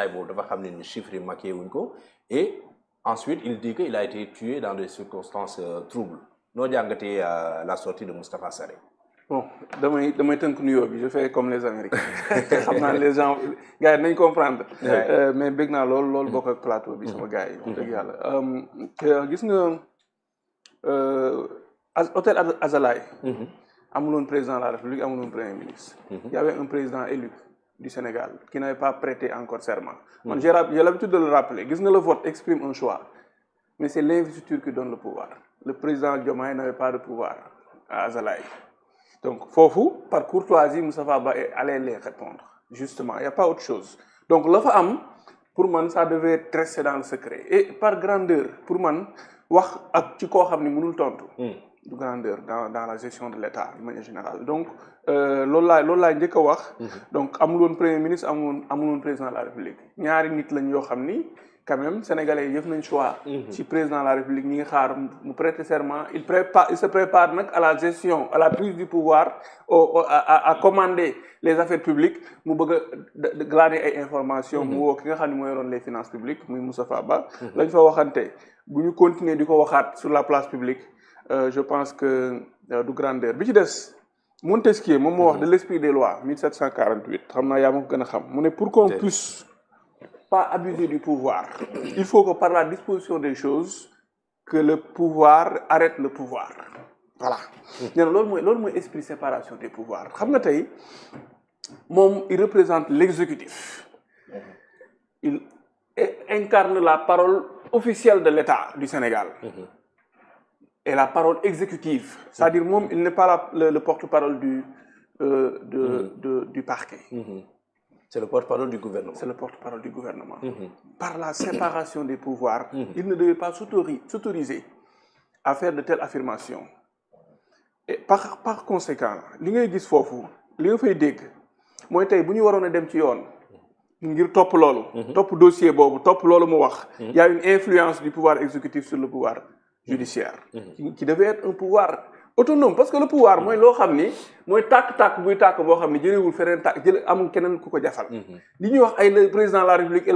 boobu dafa xam ne ni chiffres yi maquillé wuñ ko et ensuite il dit que il a été tué dans des circonstances troubles noo jàngatee la sortie de Moustapha Sarré. bon damay tënk nuyoo bi je fais comme les Américains xam naa les gens gars yi nañ comprendre. mais bëgg naa loolu bokk ak plateau bi sama gars yi. wax dëgg yàlla gis nga hôtel Azalaï. amuloon président de la République amuloon premier ministre. Il y avait un président élu du Sénégal qui n'avait pas prêté encore serment. Man j'ai l'habitude de le rappeler gis nga le vote exprime un choix mais c'est l'investiture qui donne le pouvoir. Le président Diomaye n'avait pas de pouvoir à Azalaï. Donc foofu par courtoisie Moustapha Ba allait les répondre justement il y a pas autre chose donc la fa am pour man ça devait être resté dans le secret et par grandeur pour man wax ak ci koo xam ne mënul tontu. du grandeur dans la gestion de l'État de manière générale donc loolu laay njëkk a wax. donc amuloon premier ministre amuloon président de la République ñaari nit lañ yoo xam ni quand même sénégalais yi yëf nañ choix. ci président de la République ñi ngi xaar mu prêter serment il se prépare nag à la gestion à la prise du pouvoir à commander les affaires publiques mu bëgg a glaner ay informations. mu woo ki nga xam ne mooy yoroon les finances publiques muy Moustapha Ba. lañ fa waxante bu ñu continuer di ko waxaat sur la place publique. Je pense que du grandeur bi ci des Montesquieu moom moo wax de l'esprit des lois 1748 xam naa yaa ma ko gën a xam mu ne pour qu'on puisse pas abuser du pouvoir il faut que par la disposition des choses que le pouvoir arrête le pouvoir voilà. nee na loolu mooy esprit séparation des pouvoirs xam nga tey moom il représente l'exécutif il incarne la parole officielle de l'État du Sénégal. Et la parole exécutive, c'est-à-dire moom il n'est pas le porte-parole du parquet. C'est le porte-parole du gouvernement. C'est le porte-parole du gouvernement. Par la séparation des pouvoirs, il ne devait pas s'autoriser à faire de telles affirmations. Et par conséquent, li ngay gis foofu li nga fay dégg mooy tey bu ñu waroon a dem ci yoon ngir topp loolu. topp dossier boobu topp loolu mu wax. Il y a une influence du pouvoir exécutif sur le pouvoir judiciaire qui devait être un pouvoir autonome parce que le pouvoir mooy loo xam ni mooy tàkk-tàkk buy tàkk boo xam ni jëlewul feneen tàkk amul keneen ku ko jafal li ñuy wax ay le président de la République et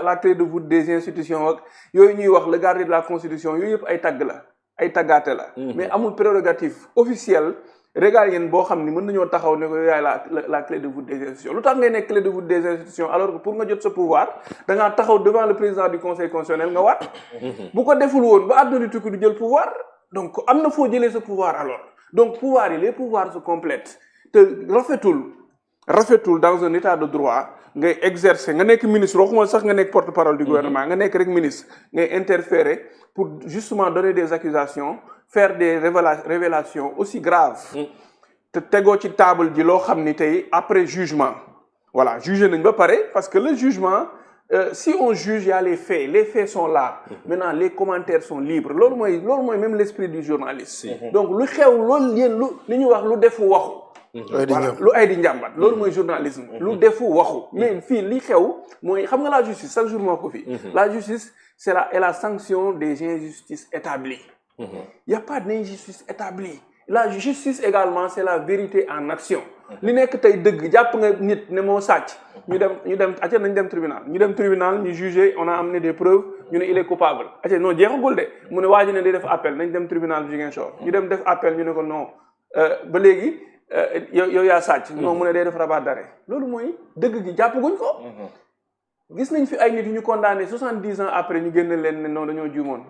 la clé de voûte des institutions ak yooyu ñuy wax le gardien de la constitution yooyu yëpp ay tàgg la ay tàggaate la mais amul prérogative officielle régalienne boo xam ni mën nañoo taxaw ne ko yaay la clé de voûte des institutions lu tax ngay nekk clé de voûte des institutions alors que pour nga jot sa pouvoir da ngaa taxaw devant le président du conseil constitutionnel nga waat bu ko deful woon ba àdduna di tukki du jël pouvoir donc am na foo jëlee sa pouvoir alors donc pouvoir yi les pouvoirs se complètent te rafetul dans un état de droit ngay exercer nga nekk ministre waxuma sax nga nekk porte-parole du gouvernement nga nekk rek ministre ngay interférer pour justement donner des accusations faire des révélations aussi graves te tegoo ci table ji loo xam ni tey après jugement voilà jugé nañ ba pare parce que le jugement si on juge il y a les faits sont là maintenant les commentaires sont libres loolu mooy même l'esprit du journaliste donc lu xew loolu yéen li ñuy wax lu defu waxu voilà lu ay di njàmbat loolu mooy journalisme lu defu waxu mais fii li xew mooy xam nga la justice chaque jour moo ko fii la justice c'est la sanction des injustices établies il y a pas d'injustice établie la justice également c'est la vérité en action li nekk tey dëgg jàpp nga nit ne moo sàcc ñu dem acca nañ dem tribunal ñu juger on a amené des preuves ñu ne il est coupable acca non jeexagul de mu ne waa ji ne day def appel nañ dem tribunal Ziguinchor ñu dem def appel ñu ne ko non ba léegi yow yaa sàcc non mu ne day def rabat d'arrêt loolu mooy dëgg gi jàppaguñ ko gis nañ fi ay nit yu ñu condamné 70 ans après ñu génne leen ne non dañoo juumoon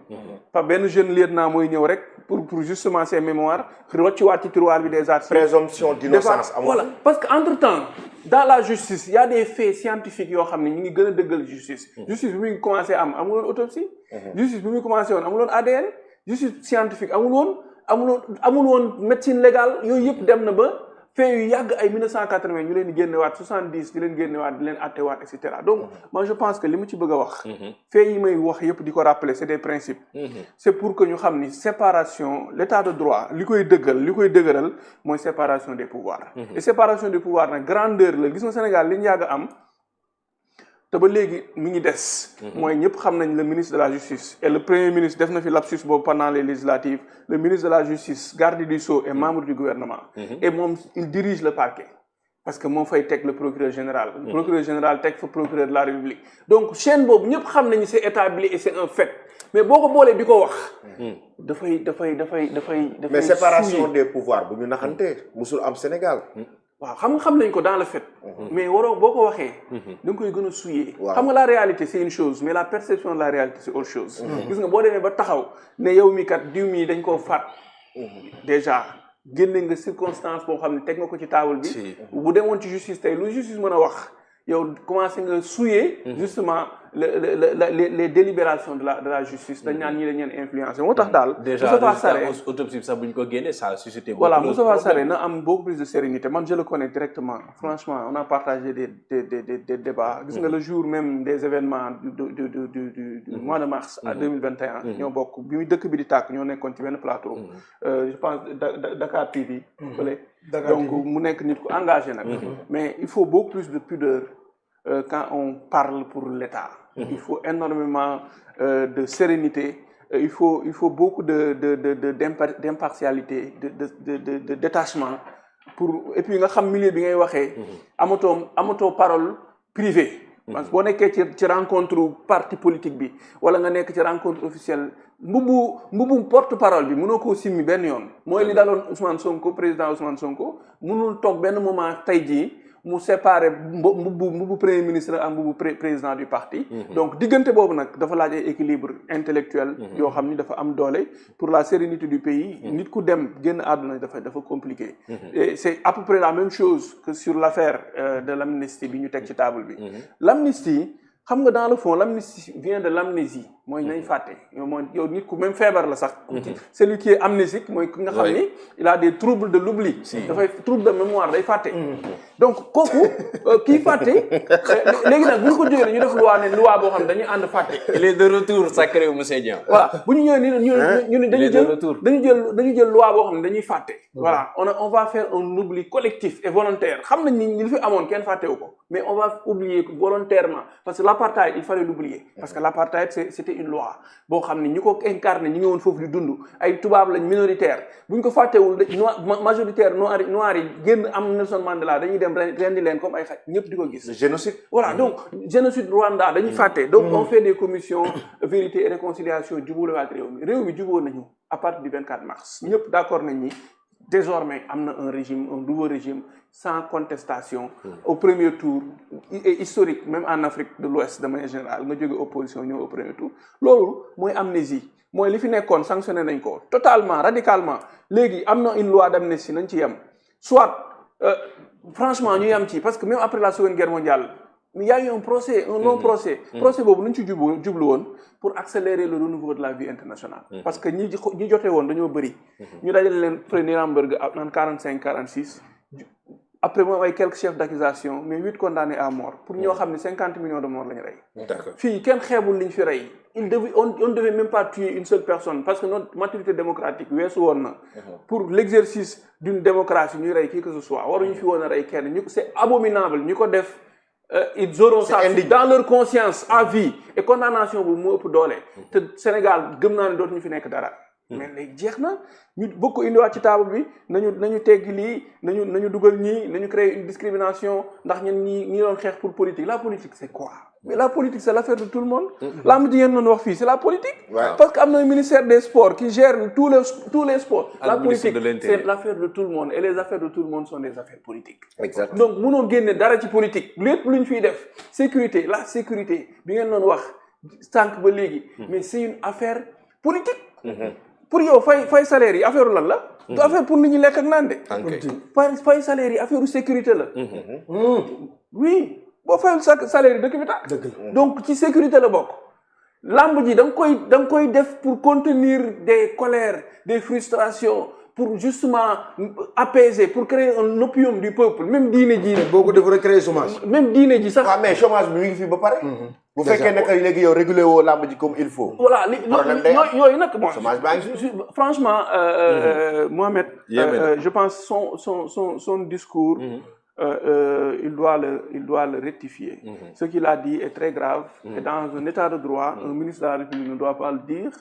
par benn jeune lieutenant mooy ñëw rek pour justement ses mémoires rocciwaat ci tiroir bi des archives présomption d'innocence voilà parce que entre temps dans la justice il y a des faits scientifiques yoo xam ne ñu ngi gën a dëggal justice justice bi muy commencé amuloon autopsie justice bi muy commencé woon amuloon ADN justice scientifique amul woon médecine légale yooyu yëpp dem na ba faits yu yàgg ay 1980 ñu leen di génnewaat 70 di leen génnewaat di leen attewaat et cetera donc moi je pense que li mu ci bëgg a wax faits yi may wax yëpp di ko rappeler c'est des principes c'est pour que ñu xam ni séparation l'état de droit li koy dëgëral mooy séparation des pouvoirs et séparation des pouvoirs nag grandeur la gis nga Sénégal li ñu yàgg am te ba léegi mi ngi des mooy ñëpp xam nañ le ministre de la justice et le premier ministre def na fi lapsus boobu pendant les législatives le ministre de la justice garde du sceau et membre du gouvernement et moom il dirige le parquet parce que moo fay teg le procureur général. Le procureur général teg fa procureur de la République. donc chaîne boobu ñëpp xam nañu c'est établi et c'est un fait mais boo ko boolee di ko wax. dafay. mais séparation des pouvoirs bu ñu naxante musul am Sénégal. waaw xam nañ ko dans le fait. mais waroo boo ko waxee. da nga koy gën a souiller. xam nga la réalité c'est une chose mais la perception de la réalité c'est autre chose. gis nga boo demee ba taxaw ne yow mi kat diw mi dañ koo faat. déjà génne nga circonstance boo xam ne teg nga ko ci table bi. bu demoon ci justice tey lu justice mën a wax yow commencé nga souiller. justement les délibérations de la justice. dañ naan ñii dañ leen influencé moo tax daal. déjà autopsie bi sax bu ñu ko génnee ça a suscité. voilà Moustapha Sarré na am beaucoup plus de sérénité man je le connais directement franchement on a partagé des débats. gis nga le jour même des événements du mois de mars. à 2021. ñoo bokk bi muy dëkk bi di tàkk ñoo nekkoon ci benn plateau. je pense Dakar TV. donc mu nekk nit ku engagé nag. mais il faut beaucoup plus de pudeur quand on parle pour l'État. Il faut énormément de sérénité. Il faut beaucoup d'impartialité, de détachement pour et puis nga xam milieu bi ngay waxee. amatoo parole privée. parce que boo nekkee ci rencontre parti politique bi wala nga nekk ci rencontre officielle mbubu porte parole bi mënoo koo simmi benn yoon. mooy li daloon Ousmane Sonko président Ousmane Sonko mënul toog benn moment tey jii. mu séparé mbubu premier ministre ak mbubu président du parti. donc diggante boobu nag dafa laaj ay équilibre intellectuel yoo xam ni dafa am doole pour la sérénité du pays. nit ku dem génn àdduna dafa compliqué. et c'est à peu près la même chose que sur l'affaire de l'amnistie bi ñu teg ci table bi. l'amnistie xam nga dans le fond l'amnistie vient de l'amnésie mooy nañ fàtte yow nit ku même feebar la sax. celui qui est amnésique mooy ki nga xam ni il a des troubles de l'oubli. dafay trouble de mémoire day fàtte. donc kooku kii fàtte léegi nag bu ñu ko jógee ñu def loi boo xam ne dañuy ànd fàtte. il est de retour sacré monsieur Dieng. voilà bu ñu ñëwee ñu ne dañu jël loi boo xam ne dañuy fàtte. voilà on va faire un oubli collectif et volontaire xam nañ ni li fi amoon kenn fàttewu ko mais on va oublier volontairement parce que l'apartheid il fallait l'oublier parce que l'apartheid c'était une loi boo xam ne ñi ko incarné ñi ngi woon foofu di dund ay tubaab lañ minoritaire bu ñu ko fàttewul majoritaire noir yi génn am Nelson Mandela dañuy dem rendi leen comme ay xaj ñëpp di ko gis. le génocide. voilà donc génocide Rwanda dañuy fàtte. donc on fait des commissions vérité et réconciliation jubóolewaat réew mi jubóo nañu à partir du 24 mars. ñëpp d'accord nañ ni désormais am na un nouveau régime sans contestation. au premier tour et historique même en Afrique de l'Ouest de manière générale nga jóge opposition ñëw au premier tour loolu mooy amnésie mooy li fi nekkoon sanctionné nañ ko totalement radicalement léegi am na une loi d'amnistie nañ ci yem soit franchement ñu yem ci parce que même après la Seconde Guerre mondiale il y a eu un procès un long procès boobu nu ñu ci jublu woon pour accélérer le renouveau de la vie internationale parce que ñi jotee woon dañoo bëri ñu dajale leen fële Nuremberg naan 45-46 après moom ay quelques chefs d'accusation mais 8 condamnés à mort pour ñoo xam ne 50 millions de morts la ñu rey. fii kenn xeebul li ñu fi rey on devait même pas tuer une seule personne parce que notre maturité démocratique weesu woon na pour l'exercice d'une démocratie ñuy rey qui que ce soit waruñu fi woon a rey kenn c'est abominable ñu ko def ils auront ça dans leur conscience à vie et condamnation bu moo ëpp doole te Sénégal gëm naa ne dootuñu fi nekk dara mais léegi jeex na ñu bëgg ko indiwaat ci table bi nañu teggi lii nañu dugal ñii nañu créer une discrimination ndax ñun ñi doon xeex pour politique la politique c'est quoi mais la politique c'est l'affaire de tout le monde laa mu jigéen noonu wax fii c'est la politique parce que am na un ministère des sports qui gère tous les sports la politique c'est l'affaire de tout le monde et les affaires de tout le monde sont des affaires politiques exactement donc mënoo génne dara ci politique lépp lu ñu fiy def sécurité la sécurité bi ngeen doon wax sànq ba léegi mais c'est une affaire politique pour yow fay salaire yi affaire lan la du affaire pour nit ñi lekk ak naan de fay salaire yi affaire sécurité la oui boo fayul salaire yi dëkk bi tàkk donc ci sécurité la bokk lamb ji da nga koy def pour contenir des colères des frustrations pour justement apaiser pour créer un opium du peuple même diine ji boo ko def recréer chômage même diine ji sax waaw mais chômage bi mi ngi fi ba pare bu fekkee ne léegi yow réguler woo lamb ji comme il faut voilà yooyu nag bon chômage baa ngi franchement Mohamed je pense son discours il doit le rectifier ce qu'il a dit est très grave et dans un état de droit un ministre de la République ne doit pas le dire